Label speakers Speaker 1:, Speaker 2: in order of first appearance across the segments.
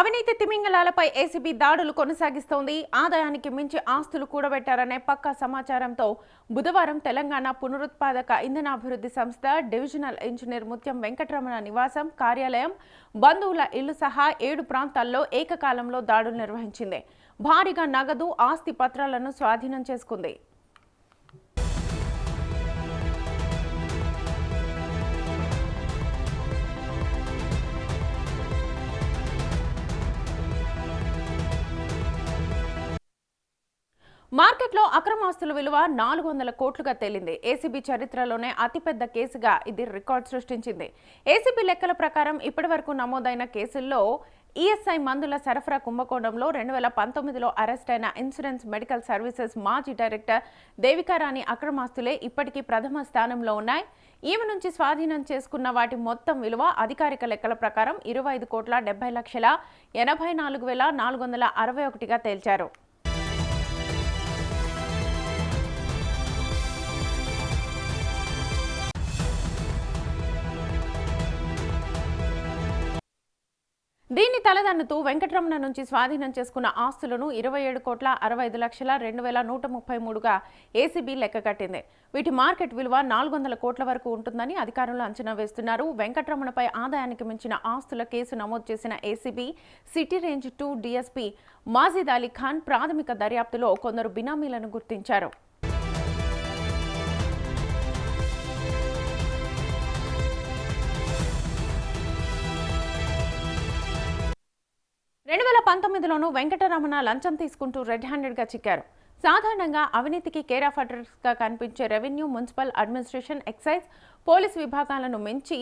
Speaker 1: అవినీతి తిమింగలాలపై ఏసీబీ దాడులు కొనసాగిస్తోంది. ఆదాయానికి మించి ఆస్తులు కూడబెట్టారనే పక్కా సమాచారంతో బుధవారం తెలంగాణ పునరుత్పాదక ఇంధనాభివృద్ధి సంస్థ డివిజనల్ ఇంజనీర్ ముత్యం వెంకటరమణ నివాసం, కార్యాలయం, బంధువుల ఇల్లు సహా 7 ప్రాంతాల్లో ఏకకాలంలో దాడులు నిర్వహించింది. భారీగా నగదు, ఆస్తి పత్రాలను స్వాధీనం చేసుకుంది. మార్కెట్లో అక్రమాస్తుల విలువ 400 కోట్లుగా తేలింది. ఏసీబీ చరిత్రలోనే అతిపెద్ద కేసుగా ఇది రికార్డు సృష్టించింది. ఏసీబీ లెక్కల ప్రకారం ఇప్పటివరకు నమోదైన కేసుల్లో ఈఎస్ఐ మందుల సరఫరా కుంభకోణంలో 2019లో అరెస్ట్ అయిన ఇన్సూరెన్స్ మెడికల్ సర్వీసెస్ మాజీ డైరెక్టర్ దేవికారాణి అక్రమాస్తులే ఇప్పటికీ ప్రథమ స్థానంలో ఉన్నాయి. ఈమె నుంచి స్వాధీనం చేసుకున్న వాటి మొత్తం విలువ అధికారిక లెక్కల ప్రకారం 25,70,84,461గా తేల్చారు. దీన్ని తలదన్నుతూ వెంకటరమణ నుంచి స్వాధీనం చేసుకున్న ఆస్తులను 27,65,02,133గా ఏసీబీ లెక్కగట్టింది. వీటి మార్కెట్ విలువ 400 కోట్ల వరకు ఉంటుందని అధికారులు అంచనా వేస్తున్నారు. వెంకటరమణపై ఆదాయానికి మించిన ఆస్తుల కేసు నమోదు చేసిన ACB city range 2 DSP Majid Ali Khan ప్రాథమిక దర్యాప్తులో కొందరు బినామీలను గుర్తించారు. 2019లోనూ వెంకటరమణ లంచం తీసుకుంటూ రెడ్ హ్యాండెడ్గా చిక్కారు. సాధారణంగా అవినీతికి కేర్ ఆఫ్ అడ్రస్గా కనిపించే revenue, municipal administration, excise, police విభాగాలను మించి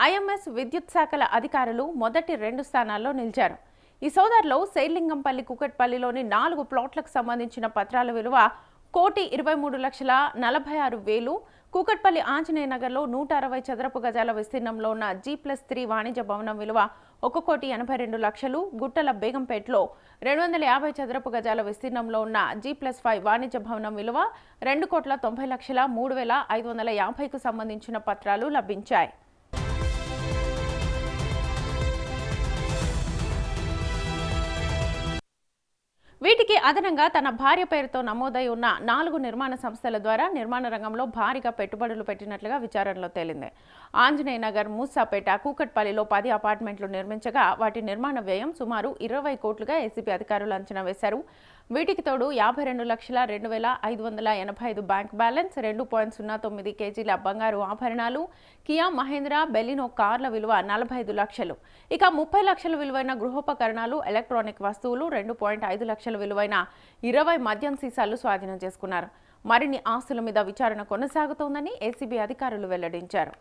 Speaker 1: ఐఎంఎస్, విద్యుత్ శాఖల అధికారులు మొదటి 2 స్థానాల్లో నిలిచారు. ఈ సోదరులో శైలింగంపల్లి, కూకట్పల్లిలోని 4 ప్లాట్లకు సంబంధించిన పత్రాల విలువ 1,23,46,000, కూకట్పల్లి ఆంజనేయ నగర్లో 160 చదరపు గజాల విస్తీర్ణంలో ఉన్న G+3 వాణిజ్య భవనం విలువ 1,82,00,000, గుట్టల బేగంపేటలో 250 చదరపు గజాల విస్తీర్ణంలో ఉన్న G+5 వాణిజ్య భవనం విలువ 2,90,00,000, 3,550కు సంబంధించిన పత్రాలు లభించాయి. వీటికి అదనంగా తన భార్య పేరుతో నమోదై ఉన్న 4 నిర్మాణ సంస్థల ద్వారా నిర్మాణ రంగంలో భారీగా పెట్టుబడులు పెట్టినట్లుగా విచారణలో తేలింది. ఆంజనేయ నగర్, మూసాపేట, కూకట్పల్లిలో 10 అపార్ట్మెంట్లు నిర్మించగా వాటి నిర్మాణ వ్యయం సుమారు 20 కోట్లుగా ఏసీబీ అధికారులు అంచనా వేశారు. వీటికి తోడు 52,02,585 బ్యాంక్ బ్యాలెన్స్, 2.09 కేజీల బంగారు ఆభరణాలు, కియా మహేంద్ర బెలినో కార్ల విలువ 45 లక్షలు, ఇక 30 లక్షల విలువైన గృహోపకరణాలు, ఎలక్ట్రానిక్ వస్తువులు, 2.5 లక్షల విలువైన 20 మద్యం సీసాలు స్వాధీనం చేసుకున్నారు. మరిన్ని ఆస్తుల మీద విచారణ కొనసాగుతోందని ఏసీబీ అధికారులు వెల్లడించారు.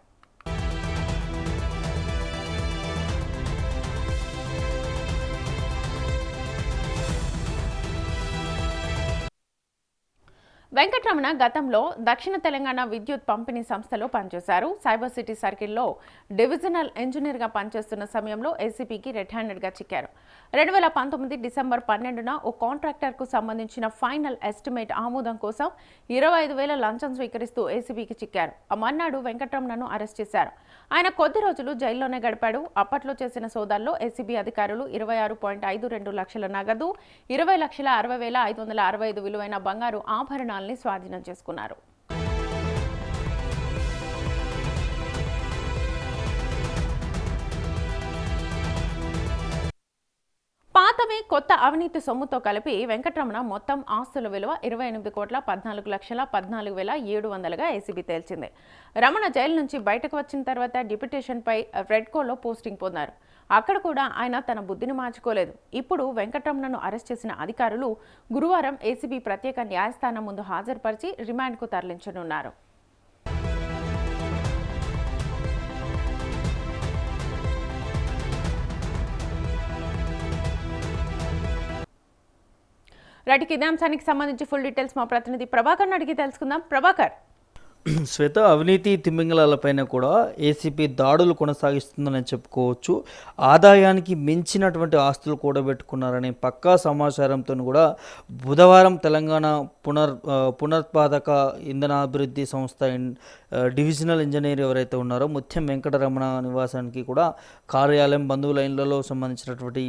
Speaker 1: వెంకటరమణ గతంలో దక్షిణ తెలంగాణ విద్యుత్ పంపిణీ సంస్థలో పనిచేశారు. సైబర్ సిటీ సర్కిల్లో డివిజనల్ ఇంజనీర్గా పనిచేస్తున్న సమయంలో ఏసీబీకి రెడ్ హ్యాండెడ్గా చిక్కారు. 2019 డిసెంబర్ 12న ఓ కాంట్రాక్టర్కు సంబంధించిన ఫైనల్ ఎస్టిమేట్ ఆమోదం కోసం 25,000 లంచం స్వీకరిస్తూ ఏసీబీకి చిక్కారు. ఆ మర్నాడు వెంకటరమణను అరెస్ట్ చేశారు. ఆయన కొద్ది రోజులు జైల్లోనే గడిపాడు. అప్పట్లో చేసిన సోదాల్లో ఏసీబీ అధికారులు 26.52 లక్షల నగదు, 20,60,565 విలువైన బంగారు ఆభరణాలను స్వాధీనం చేసుకున్నారు. పాతవి, కొత్త అవినీతి సొమ్ముతో కలిపి వెంకటరమణ మొత్తం ఆస్తుల విలువ 28,14,14,700గా ఏసీబీ తేల్చింది. రమణ జైలు నుంచి బయటకు వచ్చిన తర్వాత డిప్యూటేషన్పై రెడ్కోలో పోస్టింగ్ పొందారు. అక్కడ కూడా ఆయన తన బుద్ధిని మార్చుకోలేదు. ఇప్పుడు వెంకటరమణను అరెస్ట్ చేసిన అధికారులు గురువారం ఏసీబీ ప్రత్యేక న్యాయస్థానం ముందు హాజరుపరిచి రిమాండ్కు తరలించనున్నారు. రైట్, ఇదే అంశానికి సంబంధించి ఫుల్ డీటెయిల్స్ మా ప్రతినిధి ప్రభాకర్ని అడిగి తెలుసుకుందాం. ప్రభాకర్,
Speaker 2: శ్వేత, అవినీతి తిమింగలాలపైన కూడా ఏసీపీ దాడులు కొనసాగిస్తుందని చెప్పుకోవచ్చు. ఆదాయానికి మించినటువంటి ఆస్తులు కూడబెట్టుకున్నారనే పక్కా సమాచారంతో కూడా బుధవారం తెలంగాణ పునరుత్పాదక ఇంధనాభివృద్ధి సంస్థ డివిజనల్ ఇంజనీర్ ఎవరైతే ఉన్నారో ముత్యం వెంకటరమణ నివాసానికి కూడా కార్యాలయం, బంధువుల ఇళ్లలో సంబంధించినటువంటి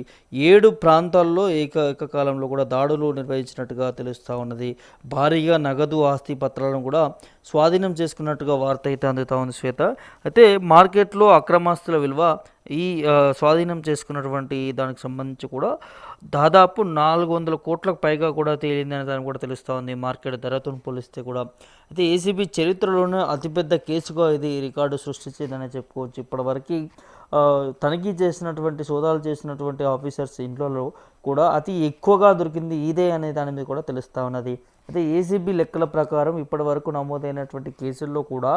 Speaker 2: 7 ప్రాంతాల్లో ఏకకాలంలో కూడా దాడులు నిర్వహించినట్టుగా తెలుస్తూ ఉన్నది. భారీగా నగదు, ఆస్తి పత్రాలను కూడా స్వాధీనం చేసుకున్నట్టుగా వార్త అయితే అందుతూ ఉంది శ్వేత. అయితే మార్కెట్లో అక్రమాస్తుల విలువ ఈ స్వాధీనం చేసుకున్నటువంటి దానికి సంబంధించి కూడా దాదాపు 400 కోట్లకు పైగా కూడా తేలిందని దాన్ని కూడా తెలుస్తూ ఉంది మార్కెట్ ధరతో పోలిస్తే కూడా. అయితే ఏసీబీ చరిత్రలోనే అతిపెద్ద కేసుగా ఇది రికార్డు సృష్టించిందని చెప్పుకోవచ్చు. ఇప్పటివరకు తనిఖీ చేసినటువంటి, సోదాలు చేసినటువంటి ఆఫీసర్స్ ఇంట్లో కూడా అతి ఎక్కువగా దొరికింది ఇదే అనే దాని మీద కూడా తెలుస్తూ ఉన్నది. అయితే ఏసీబీ లెక్కల ప్రకారం ఇప్పటి వరకు నమోదైనటువంటి కేసుల్లో కూడా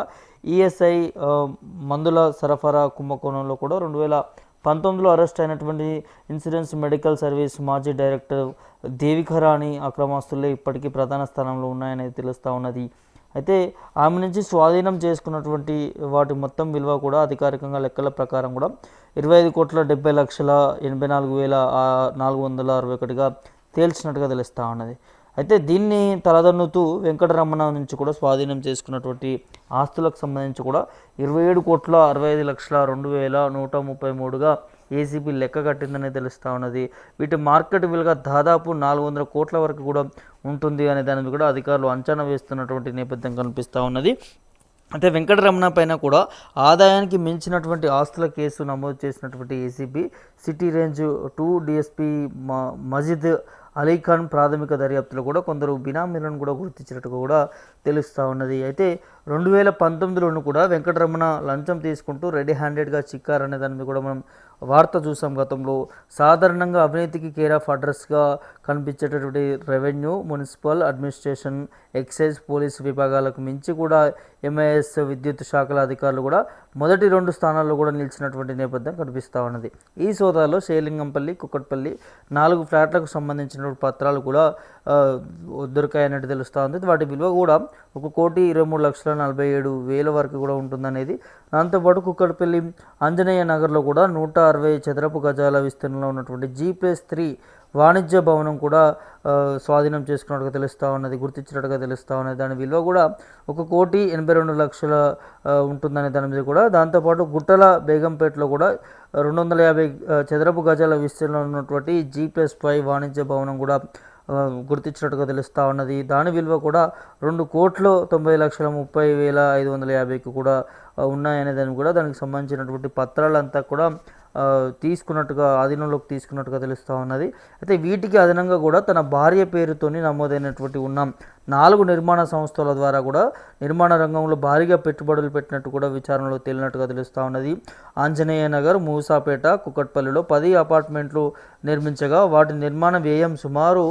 Speaker 2: ఈఎస్ఐ మందుల సరఫరా కుంభకోణంలో కూడా 2019లో అరెస్ట్ అయినటువంటి ఇన్సూరెన్స్ మెడికల్ సర్వీస్ మాజీ డైరెక్టర్ దేవికరాణి అక్రమాస్తులే ఇప్పటికీ ప్రధాన స్థానంలో ఉన్నాయనేది తెలుస్తూ ఉన్నది. అయితే ఆమె నుంచి స్వాధీనం చేసుకున్నటువంటి వాటి మొత్తం విలువ కూడా అధికారికంగా లెక్కల ప్రకారం కూడా 25,70,84,461గా తేల్చినట్టుగా తెలుస్తూ ఉన్నది. అయితే దీన్ని తలదన్నుతూ వెంకటరమణ నుంచి కూడా స్వాధీనం చేసుకున్నటువంటి ఆస్తులకు సంబంధించి కూడా 27,65,02,133గా ఏసీబీ లెక్క కట్టిందని తెలుస్తూ ఉన్నది. వీటి మార్కెట్ విలువ దాదాపు 400 కోట్ల వరకు కూడా ఉంటుంది అనే దాని కూడా అధికారులు అంచనా వేస్తున్నటువంటి నేపథ్యం కనిపిస్తూ ఉన్నది. అయితే వెంకటరమణ పైన కూడా ఆదాయానికి మించినటువంటి ఆస్తుల కేసు నమోదు చేసినటువంటి ACB city range 2 DSP Majid Ali Khan ప్రాథమిక దర్యాప్తులో కూడా కొందరు బినామీలను కూడా గుర్తించినట్టుగా కూడా తెలుస్తూ ఉన్నది. అయితే 2019లోనూ కూడా వెంకటరమణ లంచం తీసుకుంటూ రెడీ హ్యాండెడ్గా చిక్కారనే దాని మీద కూడా మనం వార్త చూసాం గతంలో. సాధారణంగా అవినీతికి కేర్ ఆఫ్ అడ్రస్గా కనిపించేటటువంటి revenue, municipal administration, excise, police విభాగాలకు మించి కూడా ఎంఐఎస్, విద్యుత్ శాఖల అధికారులు కూడా మొదటి 2 స్థానాల్లో కూడా నిలిచినటువంటి నేపథ్యం కనిపిస్తూ ఉన్నది. ఈ సోదాలో శేలింగంపల్లి, కుక్కట్పల్లి 4 ఫ్లాట్లకు సంబంధించిన పత్రాలు కూడా దొరికాయన్నట్టు తెలుస్తూ ఉంది. వాటి విలువ కూడా 1,23,47,000 వరకు కూడా ఉంటుందనేది. దాంతోపాటు కుక్కట్పల్లి ఆంజనేయ నగర్లో కూడా 160 చదరపు గజాల విస్తీర్ణంలో ఉన్నటువంటి G+3 వాణిజ్య భవనం కూడా స్వాధీనం చేసుకున్నట్టుగా తెలుస్తూ ఉన్నది, గుర్తించినట్టుగా తెలుస్తూ ఉన్నది. దాని విలువ కూడా 1,82,00,000 ఉంటుందనే దాని మీద కూడా. దాంతోపాటు గుట్టల బేగంపేటలో కూడా 250 చదరపు గజాల విస్తీర్ణంలో ఉన్నటువంటి G+5 వాణిజ్య భవనం కూడా గుర్తించినట్టుగా తెలుస్తూ ఉన్నది. దాని విలువ కూడా 2,90,30,550కి కూడా ఉన్నాయనే దాన్ని కూడా దానికి సంబంధించినటువంటి పత్రాలంతా కూడా తీసుకున్నట్టుగా, ఆధీనంలోకి తీసుకున్నట్టుగా తెలుస్తూ ఉన్నది. అయితే వీటికి అదనంగా కూడా తన భార్య పేరుతోని నమోదైనటువంటి ఉన్న 4 నిర్మాణ సంస్థల ద్వారా కూడా నిర్మాణ రంగంలో భారీగా పెట్టుబడులు పెట్టినట్టు కూడా విచారణలో తేలినట్టుగా తెలుస్తూ ఉన్నది. ఆంజనేయ నగర్, మూసాపేట, కుకట్పల్లిలో 10 అపార్ట్మెంట్లు నిర్మించగా వాటి నిర్మాణ వ్యయం సుమారు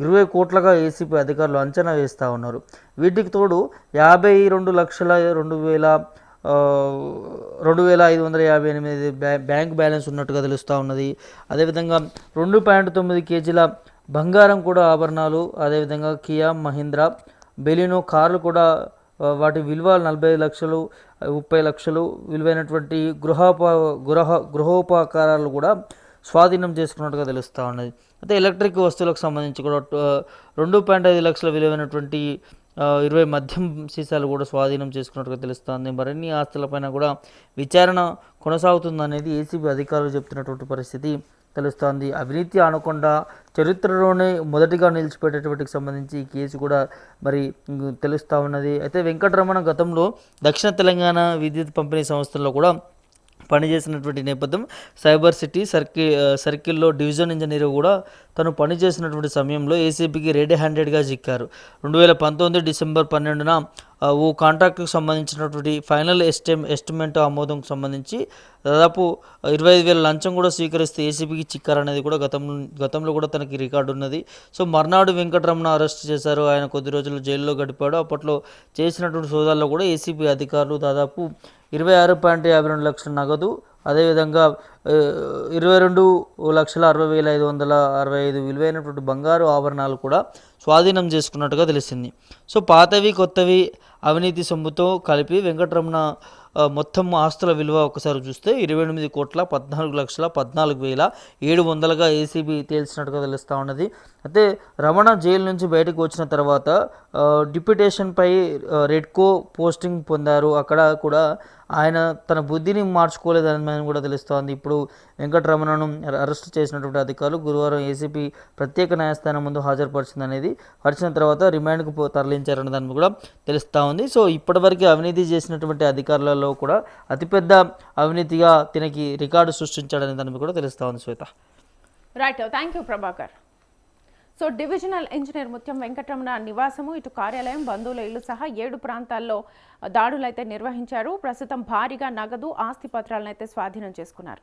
Speaker 2: 20 కోట్లుగా ఏసీపీ అధికారులు అంచనా వేస్తూ ఉన్నారు. వీటికి తోడు 52,02,558 బ్యాంక్ బ్యాలెన్స్ ఉన్నట్టుగా తెలుస్తూ ఉన్నది. అదేవిధంగా 2.9 కేజీల బంగారం కూడా ఆభరణాలు, అదేవిధంగా కియా, మహీంద్రా, బెలినో కార్లు కూడా వాటి విలువ 40 లక్షలు, 30 లక్షలు విలువైనటువంటి గృహోపకరణాలు కూడా స్వాధీనం చేసుకున్నట్టుగా తెలుస్తూ ఉన్నది. అయితే ఎలక్ట్రిక్ వస్తువులకు సంబంధించి కూడా 2.5 లక్షల విలువైనటువంటి 20 మద్యం సీసాలు కూడా స్వాధీనం చేసుకున్నట్టుగా తెలుస్తుంది. మరిన్ని ఆస్తులపైన కూడా విచారణ కొనసాగుతుందనేది ఏసీబీ అధికారులు చెప్తున్నటువంటి పరిస్థితి తెలుస్తోంది. అవినీతి అనకుండా చరిత్రలోనే మొదటిగా నిలిచిపెట్టేటువంటికి సంబంధించి ఈ కేసు కూడా మరి తెలుస్తూ ఉన్నది. అయితే వెంకటరమణ గతంలో దక్షిణ తెలంగాణ విద్యుత్ పంపిణీ సంస్థల్లో కూడా పనిచేసినటువంటి నేపథ్యం. సైబర్ సిటీ సర్కిల్లో డివిజన్ ఇంజనీర్ కూడా తను పనిచేసినటువంటి సమయంలో ఏసీబీకి రెడీ హ్యాండెడ్గా చిక్కారు. 2019 డిసెంబర్ 12న ఓ కాంట్రాక్ట్కి సంబంధించినటువంటి ఫైనల్ ఎస్టిమేట్ ఆమోదంకు సంబంధించి దాదాపు 25,000 లంచం కూడా స్వీకరిస్తే ఏసీబీకి చిక్కారనేది కూడా గతంలో కూడా తనకి రికార్డు ఉన్నది. సో మర్నాడు వెంకటరమణ అరెస్ట్ చేశారు. ఆయన కొద్ది రోజులు జైల్లో గడిపాడు. అప్పట్లో చేసినటువంటి సోదాల్లో కూడా ఏసీబీ అధికారులు దాదాపు 26.52 లక్షల నగదు, అదేవిధంగా 22,60,565 విలువైనటువంటి బంగారు ఆభరణాలు కూడా స్వాధీనం చేసుకున్నట్టుగా తెలిసింది. సో పాతవి కొత్తవి అవినీతి సొమ్ముతో కలిపి వెంకటరమణ మొత్తం ఆస్తుల విలువ ఒకసారి చూస్తే 28,14,14,700గా ఏసీబీ తేల్చినట్టుగా తెలుస్తూ ఉన్నది. అయితే రమణ జైలు నుంచి బయటకు వచ్చిన తర్వాత డిప్యుటేషన్పై రెడ్కో పోస్టింగ్ పొందారు. అక్కడ కూడా ఆయన తన బుద్ధిని మార్చుకోలేదని కూడా తెలుస్తోంది. ఇప్పుడు వెంకటరమణను అరెస్ట్ చేసినటువంటి అధికారులు గురువారం ఏసీపీ ప్రత్యేక న్యాయస్థానం ముందు పరిచిన తర్వాత రిమాండ్కు తరలించారన్న దాన్ని కూడా తెలుస్తూ ఉంది. సో ఇప్పటివరకు అవినీతి చేసినటువంటి అధికారులలో కూడా అతిపెద్ద అవినీతిగా తినకి రికార్డు సృష్టించాడనే దాన్ని కూడా తెలుస్తూ ఉంది. Shweta,
Speaker 1: right, thank you Prabhakar. So divisional engineer Mutyam Venkataramana నివాసము, ఇటు కార్యాలయం, బంధువుల ఇల్లు సహా 7 ప్రాంతాల్లో దాడులైతే నిర్వహించారు. ప్రస్తుతం భారీగా నగదు, ఆస్తి పత్రాలను అయితే స్వాధీనం చేసుకున్నారు.